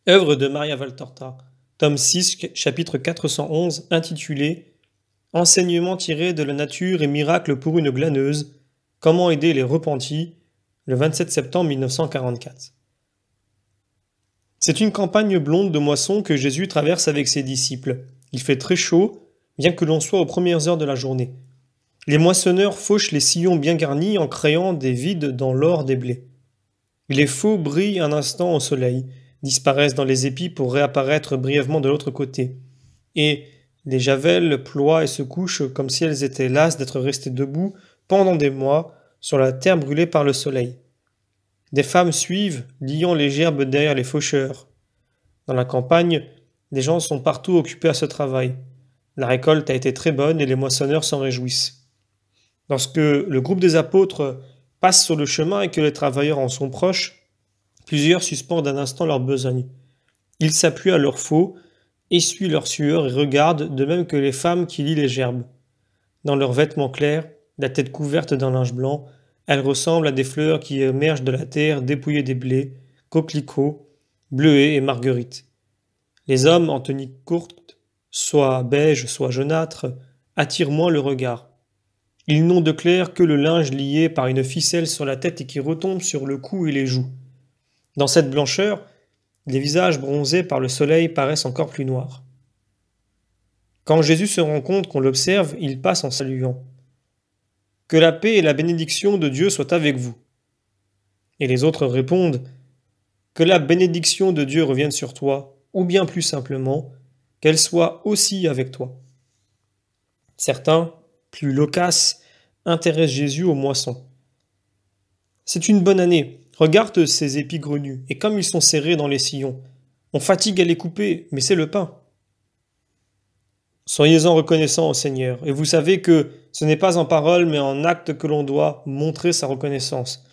Œuvre de Maria Valtorta, tome 6, chapitre 411, intitulé Enseignements tirés de la nature et miracles pour une glaneuse, comment aider les repentis, le 27 septembre 1944. C'est une campagne blonde de moisson que Jésus traverse avec ses disciples. Il fait très chaud, bien que l'on soit aux premières heures de la journée. Les moissonneurs fauchent les sillons bien garnis en créant des vides dans l'or des blés. Les faux brillent un instant au soleil, disparaissent dans les épis pour réapparaître brièvement de l'autre côté. Et les javelles ploient et se couchent comme si elles étaient lasses d'être restées debout pendant des mois sur la terre brûlée par le soleil. Des femmes suivent, liant les gerbes derrière les faucheurs. Dans la campagne, les gens sont partout occupés à ce travail. La récolte a été très bonne et les moissonneurs s'en réjouissent. Lorsque le groupe des apôtres passe sur le chemin et que les travailleurs en sont proches, plusieurs suspendent un instant leur besogne. Ils s'appuient à leur faux, essuient leur sueur et regardent, de même que les femmes qui lient les gerbes. Dans leurs vêtements clairs, la tête couverte d'un linge blanc, elles ressemblent à des fleurs qui émergent de la terre dépouillée des blés, coquelicots, bleuets et marguerites. Les hommes en tenue courte, soit beige, soit jaunâtre, attirent moins le regard. Ils n'ont de clair que le linge lié par une ficelle sur la tête et qui retombe sur le cou et les joues. Dans cette blancheur, les visages bronzés par le soleil paraissent encore plus noirs. Quand Jésus se rend compte qu'on l'observe, il passe en saluant. « Que la paix et la bénédiction de Dieu soient avec vous. » Et les autres répondent « Que la bénédiction de Dieu revienne sur toi, ou bien plus simplement, qu'elle soit aussi avec toi. » Certains, plus loquaces, intéressent Jésus aux moissons. « C'est une bonne année, regarde ces épis grenus, et comme ils sont serrés dans les sillons. On fatigue à les couper, mais c'est le pain. » Soyez-en reconnaissants au Seigneur, et vous savez que ce n'est pas en parole mais en acte que l'on doit montrer sa reconnaissance.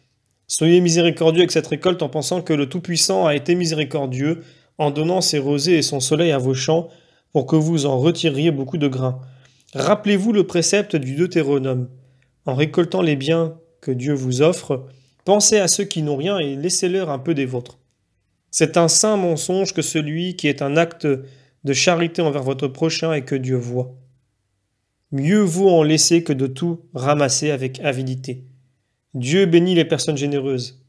Soyez miséricordieux avec cette récolte en pensant que le Tout-Puissant a été miséricordieux en donnant ses rosées et son soleil à vos champs pour que vous en retiriez beaucoup de grains. Rappelez-vous le précepte du Deutéronome. En récoltant les biens que Dieu vous offre, pensez à ceux qui n'ont rien et laissez-leur un peu des vôtres. C'est un saint mensonge que celui qui est un acte de charité envers votre prochain et que Dieu voit. Mieux vaut en laisser que de tout ramasser avec avidité. Dieu bénit les personnes généreuses.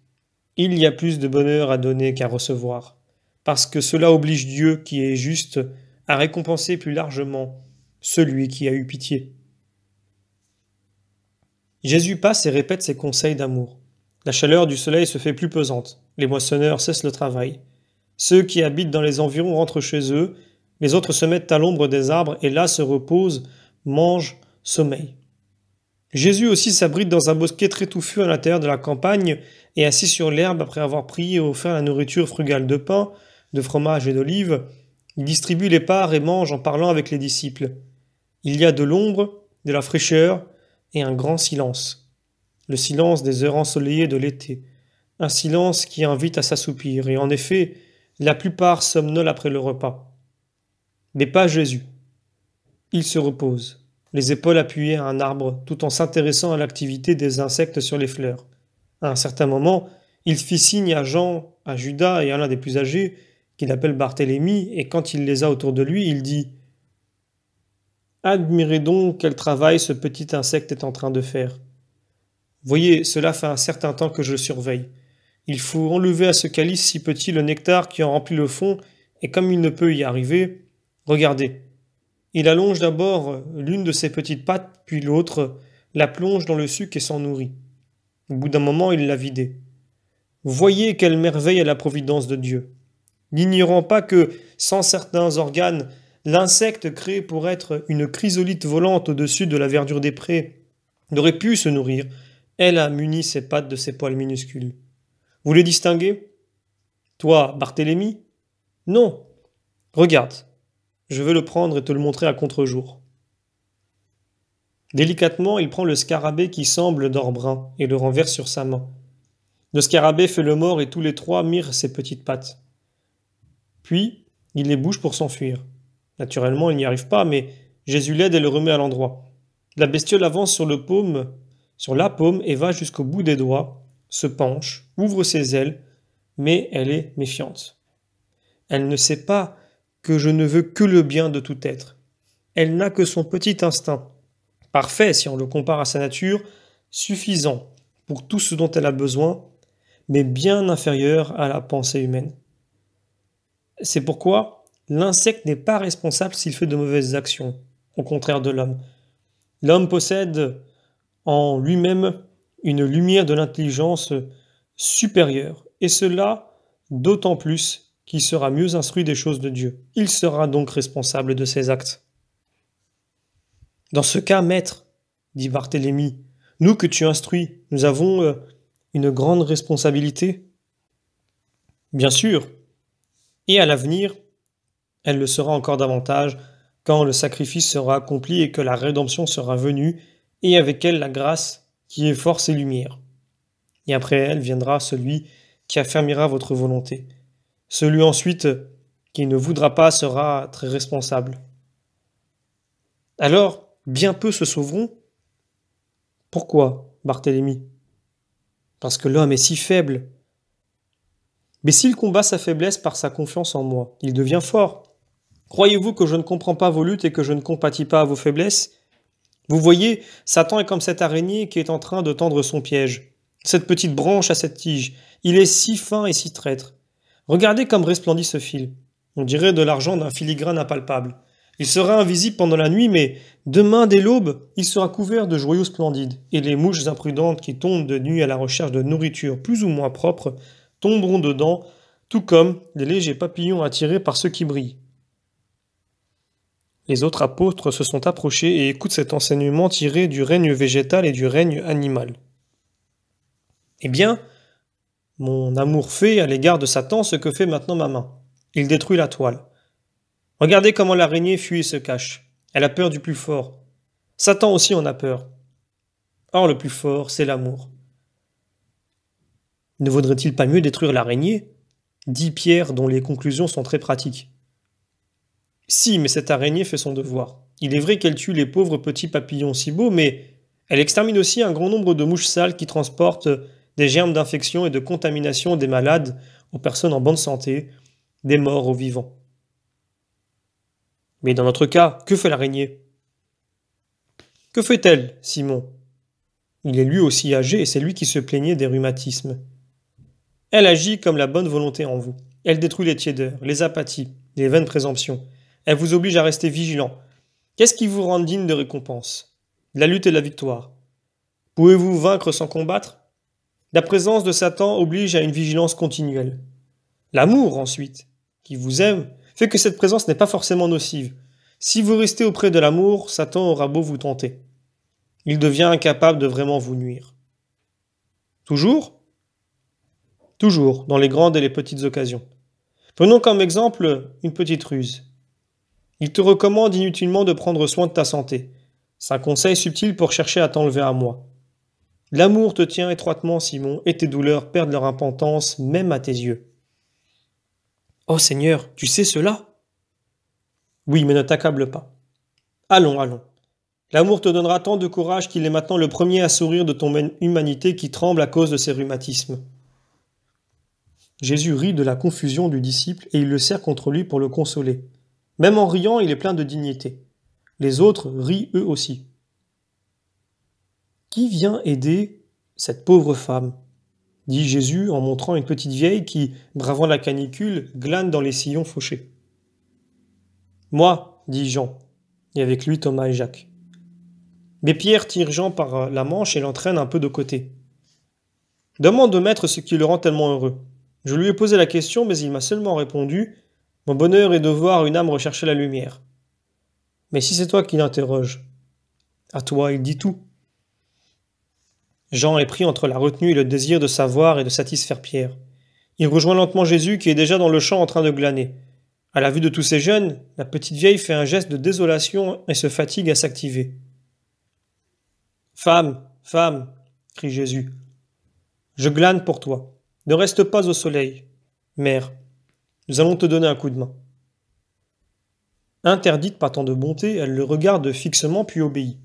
Il y a plus de bonheur à donner qu'à recevoir, parce que cela oblige Dieu, qui est juste, à récompenser plus largement celui qui a eu pitié. Jésus passe et répète ses conseils d'amour. La chaleur du soleil se fait plus pesante. Les moissonneurs cessent le travail. Ceux qui habitent dans les environs rentrent chez eux. Les autres se mettent à l'ombre des arbres et là se reposent, mangent, sommeillent. Jésus aussi s'abrite dans un bosquet très touffu à l'intérieur de la campagne et assis sur l'herbe après avoir prié et offert la nourriture frugale de pain, de fromage et d'olives, il distribue les parts et mange en parlant avec les disciples. Il y a de l'ombre, de la fraîcheur et un grand silence. Le silence des heures ensoleillées de l'été. Un silence qui invite à s'assoupir et en effet, la plupart somnolent après le repas. Mais pas Jésus. Il se repose, les épaules appuyées à un arbre, tout en s'intéressant à l'activité des insectes sur les fleurs. À un certain moment, il fit signe à Jean, à Judas et à l'un des plus âgés, qu'il appelle Barthélemy, et quand il les a autour de lui, il dit « Admirez donc quel travail ce petit insecte est en train de faire. Voyez, cela fait un certain temps que je le surveille. Il faut enlever à ce calice si petit le nectar qui en remplit le fond, et comme il ne peut y arriver, regardez, il allonge d'abord l'une de ses petites pattes, puis l'autre, la plonge dans le suc et s'en nourrit. Au bout d'un moment, il l'a vidée. Voyez quelle merveille est la providence de Dieu. N'ignorant pas que, sans certains organes, l'insecte créé pour être une chrysolite volante au-dessus de la verdure des prés n'aurait pu se nourrir, elle a muni ses pattes de ses poils minuscules. Vous les distinguez? Toi, Barthélemy? Non. Regarde. Je veux le prendre et te le montrer à contre-jour. Délicatement, il prend le scarabée qui semble d'or brun et le renverse sur sa main. Le scarabée fait le mort et tous les trois mirent ses petites pattes. Puis, il les bouge pour s'enfuir. Naturellement, il n'y arrive pas, mais Jésus l'aide et le remet à l'endroit. La bestiole avance sur la paume et va jusqu'au bout des doigts, se penche, ouvre ses ailes, mais elle est méfiante. Elle ne sait pas que je ne veux que le bien de tout être. Elle n'a que son petit instinct, parfait si on le compare à sa nature, suffisant pour tout ce dont elle a besoin, mais bien inférieur à la pensée humaine. C'est pourquoi l'insecte n'est pas responsable s'il fait de mauvaises actions, au contraire de l'homme. L'homme possède en lui-même une lumière de l'intelligence supérieure, et cela d'autant plus qu'il sera mieux instruit des choses de Dieu. Il sera donc responsable de ses actes. Dans ce cas, maître, dit Barthélemy, nous que tu instruis, nous avons une grande responsabilité. Bien sûr, et à l'avenir, elle le sera encore davantage quand le sacrifice sera accompli et que la rédemption sera venue, et avec elle la grâce qui est force et lumière. Et après elle viendra celui qui affermira votre volonté. Celui ensuite qui ne voudra pas sera très responsable. Alors, bien peu se sauveront. Pourquoi, Barthélemy? Parce que l'homme est si faible. Mais s'il combat sa faiblesse par sa confiance en moi, il devient fort. Croyez-vous que je ne comprends pas vos luttes et que je ne compatis pas à vos faiblesses? Vous voyez, Satan est comme cette araignée qui est en train de tendre son piège. Cette petite branche à cette tige, il est si fin et si traître. Regardez comme resplendit ce fil. On dirait de l'argent d'un filigrane impalpable. Il sera invisible pendant la nuit, mais demain dès l'aube, il sera couvert de joyaux splendides, et les mouches imprudentes qui tombent de nuit à la recherche de nourriture plus ou moins propre tomberont dedans, tout comme les légers papillons attirés par ceux qui brillent. Les autres apôtres se sont approchés et écoutent cet enseignement tiré du règne végétal et du règne animal. Eh bien, mon amour fait à l'égard de Satan ce que fait maintenant ma main. Il détruit la toile. Regardez comment l'araignée fuit et se cache. Elle a peur du plus fort. Satan aussi en a peur. Or, le plus fort, c'est l'amour. Ne vaudrait-il pas mieux détruire l'araignée? Dit Pierre, dont les conclusions sont très pratiques. Si, mais cette araignée fait son devoir. Il est vrai qu'elle tue les pauvres petits papillons si beaux, mais elle extermine aussi un grand nombre de mouches sales qui transportent des germes d'infection et de contamination des malades aux personnes en bonne santé, des morts aux vivants. Mais dans notre cas, que fait l'araignée? Que fait-elle, Simon? Il est lui aussi âgé et c'est lui qui se plaignait des rhumatismes. Elle agit comme la bonne volonté en vous. Elle détruit les tiédeurs, les apathies, les vaines présomptions. Elle vous oblige à rester vigilant. Qu'est-ce qui vous rend digne de récompense? La lutte et la victoire. Pouvez-vous vaincre sans combattre? La présence de Satan oblige à une vigilance continuelle. L'amour, ensuite, qui vous aime, fait que cette présence n'est pas forcément nocive. Si vous restez auprès de l'amour, Satan aura beau vous tenter. Il devient incapable de vraiment vous nuire. Toujours? Toujours, dans les grandes et les petites occasions. Prenons comme exemple une petite ruse. Il te recommande inutilement de prendre soin de ta santé. C'est un conseil subtil pour chercher à t'enlever à moi. L'amour te tient étroitement, Simon, et tes douleurs perdent leur importance même à tes yeux. Oh Seigneur, tu sais cela? Oui, mais ne t'accable pas. Allons, allons. L'amour te donnera tant de courage qu'il est maintenant le premier à sourire de ton humanité qui tremble à cause de ses rhumatismes. Jésus rit de la confusion du disciple et il le serre contre lui pour le consoler. Même en riant, il est plein de dignité. Les autres rient eux aussi. Qui vient aider cette pauvre femme? Dit Jésus en montrant une petite vieille qui, bravant la canicule, glane dans les sillons fauchés. Moi, dit Jean, et avec lui Thomas et Jacques. Mais Pierre tire Jean par la manche et l'entraîne un peu de côté. Demande au maître ce qui le rend tellement heureux. Je lui ai posé la question, mais il m'a seulement répondu « Mon bonheur est de voir une âme rechercher la lumière. » Mais si c'est toi qui l'interroges, à toi il dit tout. Jean est pris entre la retenue et le désir de savoir et de satisfaire Pierre. Il rejoint lentement Jésus qui est déjà dans le champ en train de glaner. À la vue de tous ces jeunes, la petite vieille fait un geste de désolation et se fatigue à s'activer. « Femme, femme, crie Jésus, je glane pour toi. Ne reste pas au soleil. Mère, nous allons te donner un coup de main. » Interdite par tant de bonté, elle le regarde fixement puis obéit.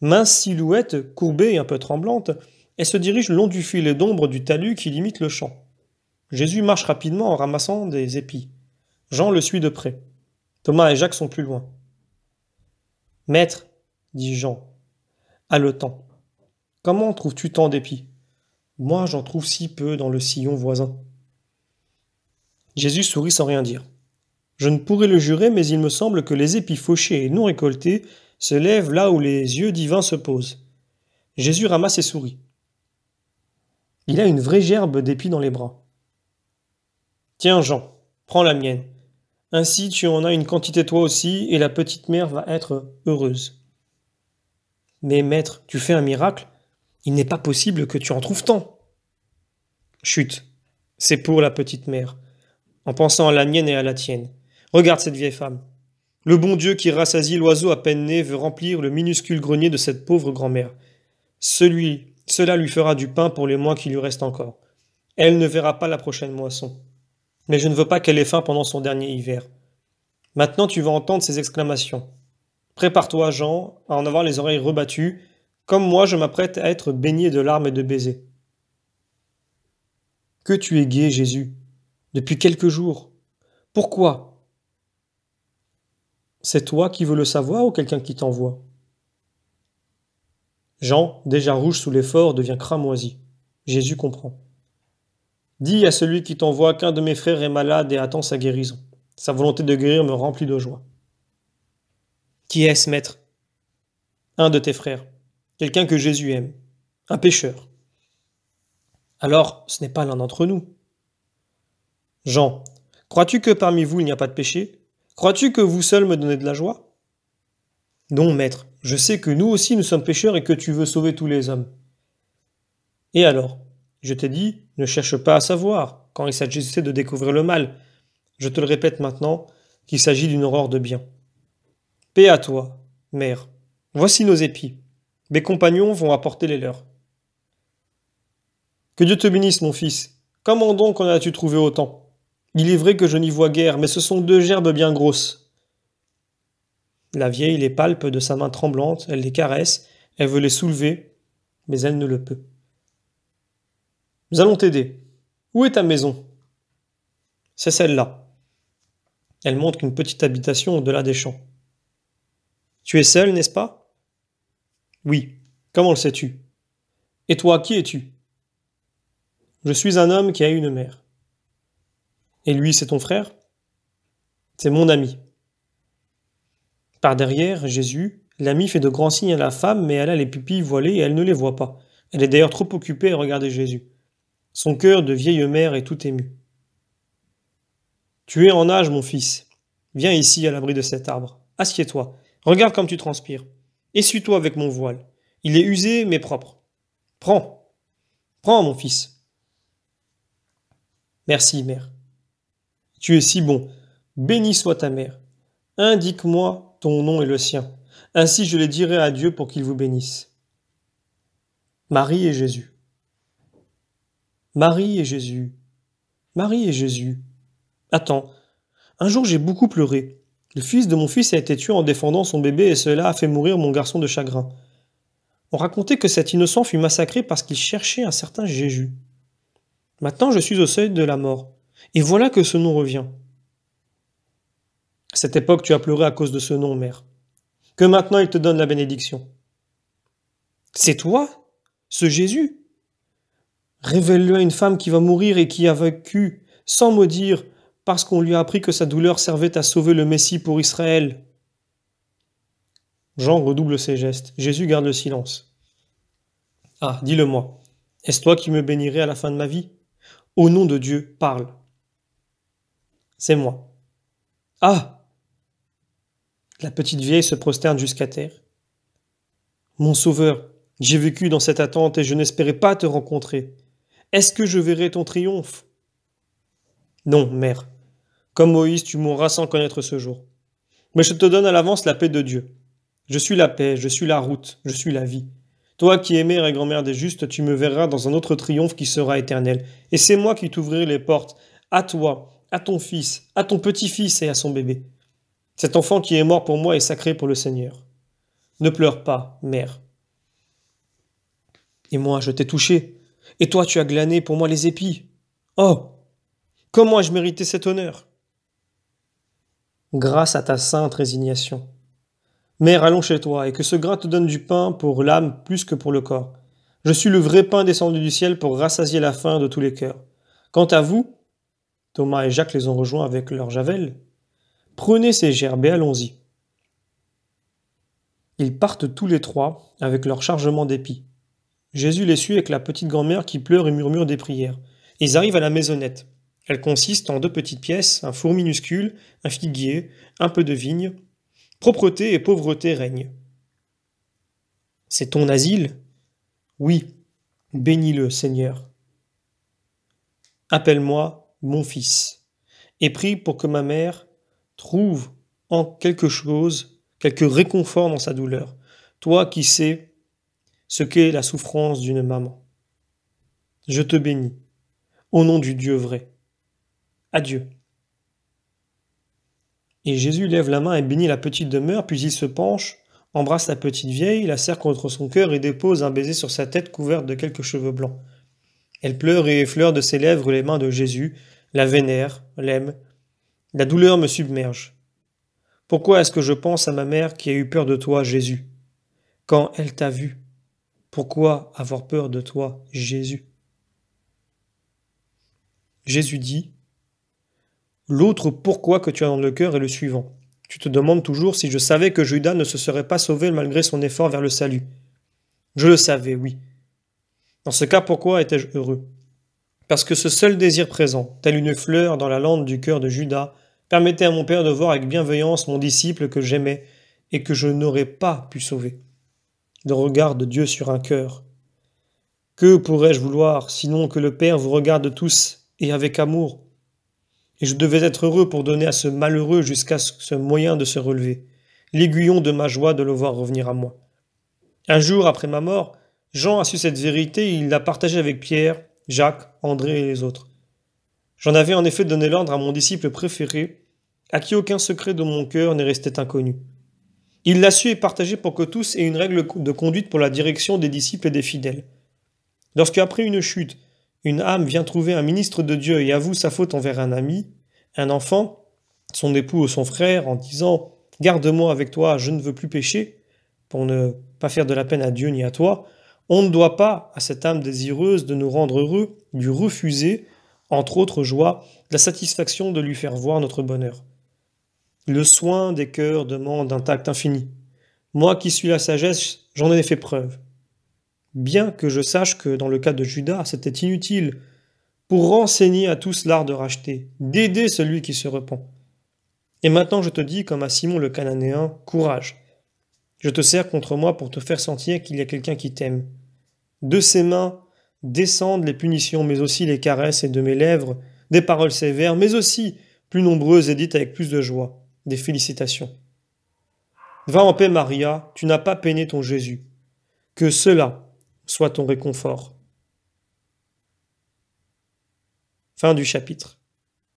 Mince silhouette, courbée et un peu tremblante, elle se dirige le long du filet d'ombre du talus qui limite le champ. Jésus marche rapidement en ramassant des épis. Jean le suit de près. Thomas et Jacques sont plus loin. Maître, dit Jean, haletant, comment trouves-tu tant d'épis? Moi, j'en trouve si peu dans le sillon voisin. Jésus sourit sans rien dire. Je ne pourrais le jurer, mais il me semble que les épis fauchés et non récoltés se lèvent là où les yeux divins se posent. Jésus ramasse et sourit. Il a une vraie gerbe d'épis dans les bras. Tiens, Jean, prends la mienne. Ainsi tu en as une quantité toi aussi, et la petite mère va être heureuse. Mais maître, tu fais un miracle? Il n'est pas possible que tu en trouves tant. Chut, c'est pour la petite mère, en pensant à la mienne et à la tienne. Regarde cette vieille femme. Le bon Dieu qui rassasie l'oiseau à peine né veut remplir le minuscule grenier de cette pauvre grand-mère. Cela lui fera du pain pour les mois qui lui restent encore. Elle ne verra pas la prochaine moisson. Mais je ne veux pas qu'elle ait faim pendant son dernier hiver. Maintenant tu vas entendre ses exclamations. Prépare-toi, Jean, à en avoir les oreilles rebattues, comme moi je m'apprête à être baigné de larmes et de baisers. Que tu es gai, Jésus, depuis quelques jours. Pourquoi? C'est toi qui veux le savoir ou quelqu'un qui t'envoie? Jean, déjà rouge sous l'effort, devient cramoisi. Jésus comprend. Dis à celui qui t'envoie qu'un de mes frères est malade et attend sa guérison. Sa volonté de guérir me remplit de joie. Qui est-ce, maître? Un de tes frères, quelqu'un que Jésus aime, un pécheur. Alors, ce n'est pas l'un d'entre nous. Jean, crois-tu que parmi vous il n'y a pas de péché? Crois-tu que vous seul me donnez de la joie? Non, maître, je sais que nous aussi nous sommes pécheurs et que tu veux sauver tous les hommes. Et alors? Je t'ai dit, ne cherche pas à savoir, quand il s'agissait de découvrir le mal. Je te le répète maintenant, qu'il s'agit d'une aurore de bien. Paix à toi, mère. Voici nos épis. Mes compagnons vont apporter les leurs. Que Dieu te bénisse, mon fils. Comment donc en as-tu trouvé autant? Il est vrai que je n'y vois guère, mais ce sont deux gerbes bien grosses. La vieille les palpe de sa main tremblante, elle les caresse, elle veut les soulever, mais elle ne le peut. Nous allons t'aider. Où est ta maison? C'est celle-là. Elle montre une petite habitation au-delà des champs. Tu es seul, n'est-ce pas? Oui. Comment le sais-tu? Et toi, qui es-tu? Je suis un homme qui a une mère. Et lui, c'est ton frère? C'est mon ami. Par derrière, Jésus, l'ami fait de grands signes à la femme, mais elle a les pupilles voilées et elle ne les voit pas. Elle est d'ailleurs trop occupée à regarder Jésus. Son cœur de vieille mère est tout ému. Tu es en âge, mon fils. Viens ici à l'abri de cet arbre. Assieds-toi. Regarde comme tu transpires. Essuie-toi avec mon voile. Il est usé, mais propre. Prends. Prends, mon fils. Merci, mère. Tu es si bon. Béni soit ta mère. Indique-moi ton nom et le sien. Ainsi je les dirai à Dieu pour qu'il vous bénisse. Marie et Jésus. Marie et Jésus. Marie et Jésus. Attends, un jour j'ai beaucoup pleuré. Le fils de mon fils a été tué en défendant son bébé et cela a fait mourir mon garçon de chagrin. On racontait que cet innocent fut massacré parce qu'il cherchait un certain Jésus. Maintenant je suis au seuil de la mort. Et voilà que ce nom revient. À cette époque tu as pleuré à cause de ce nom, mère. Que maintenant il te donne la bénédiction. C'est toi, ce Jésus? Révèle-le à une femme qui va mourir et qui a vécu sans mot dire parce qu'on lui a appris que sa douleur servait à sauver le Messie pour Israël. Jean redouble ses gestes. Jésus garde le silence. Ah, dis-le-moi. Est-ce toi qui me bénirais à la fin de ma vie? Au nom de Dieu, parle. C'est moi. Ah! La petite vieille se prosterne jusqu'à terre. Mon sauveur, j'ai vécu dans cette attente et je n'espérais pas te rencontrer. Est-ce que je verrai ton triomphe? Non, mère. Comme Moïse, tu mourras sans connaître ce jour. Mais je te donne à l'avance la paix de Dieu. Je suis la paix, je suis la route, je suis la vie. Toi qui es mère et grand-mère des justes, tu me verras dans un autre triomphe qui sera éternel. Et c'est moi qui t'ouvrirai les portes, à toi, à ton fils, à ton petit-fils et à son bébé. Cet enfant qui est mort pour moi est sacré pour le Seigneur. Ne pleure pas, mère. Et moi, je t'ai touché, et toi tu as glané pour moi les épis. Oh! Comment ai-je mérité cet honneur? grâce à ta sainte résignation. Mère, allons chez toi, et que ce grain te donne du pain pour l'âme plus que pour le corps. Je suis le vrai pain descendu du ciel pour rassasier la faim de tous les cœurs. Quant à vous, Thomas et Jacques les ont rejoints avec leur javel, prenez ces gerbes et allons-y. Ils partent tous les trois avec leur chargement d'épis. Jésus les suit avec la petite grand-mère qui pleure et murmure des prières. Ils arrivent à la maisonnette. Elle consiste en 2 petites pièces, un four minuscule, un figuier, un peu de vigne. Propreté et pauvreté règnent. C'est ton asile? Oui, bénis-le, Seigneur. Appelle-moi mon fils, et prie pour que ma mère trouve en quelque chose, quelque réconfort dans sa douleur. Toi qui sais ce qu'est la souffrance d'une maman. Je te bénis, au nom du Dieu vrai. Adieu. Et Jésus lève la main et bénit la petite demeure, puis il se penche, embrasse la petite vieille, la serre contre son cœur et dépose un baiser sur sa tête couverte de quelques cheveux blancs. Elle pleure et effleure de ses lèvres les mains de Jésus, la vénère, l'aime. La douleur me submerge. Pourquoi est-ce que je pense à ma mère qui a eu peur de toi, Jésus? Quand elle t'a vu, pourquoi avoir peur de toi, Jésus? Jésus dit, l'autre pourquoi que tu as dans le cœur est le suivant. Tu te demandes toujours si je savais que Judas ne se serait pas sauvé malgré son effort vers le salut. Je le savais, oui. Dans ce cas, pourquoi étais-je heureux? Parce que ce seul désir présent, tel une fleur dans la lande du cœur de Judas, permettait à mon Père de voir avec bienveillance mon disciple que j'aimais et que je n'aurais pas pu sauver. Le regard de Dieu sur un cœur. Que pourrais-je vouloir, sinon que le Père vous regarde tous et avec amour? Et je devais être heureux pour donner à ce malheureux jusqu'à ce moyen de se relever, l'aiguillon de ma joie de le voir revenir à moi. Un jour après ma mort, Jean a su cette vérité et il l'a partagée avec Pierre, Jacques, André et les autres. J'en avais en effet donné l'ordre à mon disciple préféré, à qui aucun secret de mon cœur n'est resté inconnu. Il l'a su et partagé pour que tous aient une règle de conduite pour la direction des disciples et des fidèles. Lorsque, après une chute, une âme vient trouver un ministre de Dieu et avoue sa faute envers un ami, un enfant, son époux ou son frère, en disant « Garde-moi avec toi, je ne veux plus pécher », pour ne pas faire de la peine à Dieu ni à toi, on ne doit pas, à cette âme désireuse de nous rendre heureux, lui refuser, entre autres joies, la satisfaction de lui faire voir notre bonheur. Le soin des cœurs demande un tact infini. Moi qui suis la sagesse, j'en ai fait preuve. Bien que je sache que, dans le cas de Judas, c'était inutile, pour renseigner à tous l'art de racheter, d'aider celui qui se repent. Et maintenant je te dis, comme à Simon le Cananéen, courage. Je te sers contre moi pour te faire sentir qu'il y a quelqu'un qui t'aime. De ses mains descendent les punitions, mais aussi les caresses, et de mes lèvres, des paroles sévères, mais aussi, plus nombreuses et dites avec plus de joie, des félicitations. Va en paix, Maria, tu n'as pas peiné ton Jésus. Que cela soit ton réconfort. Fin du chapitre.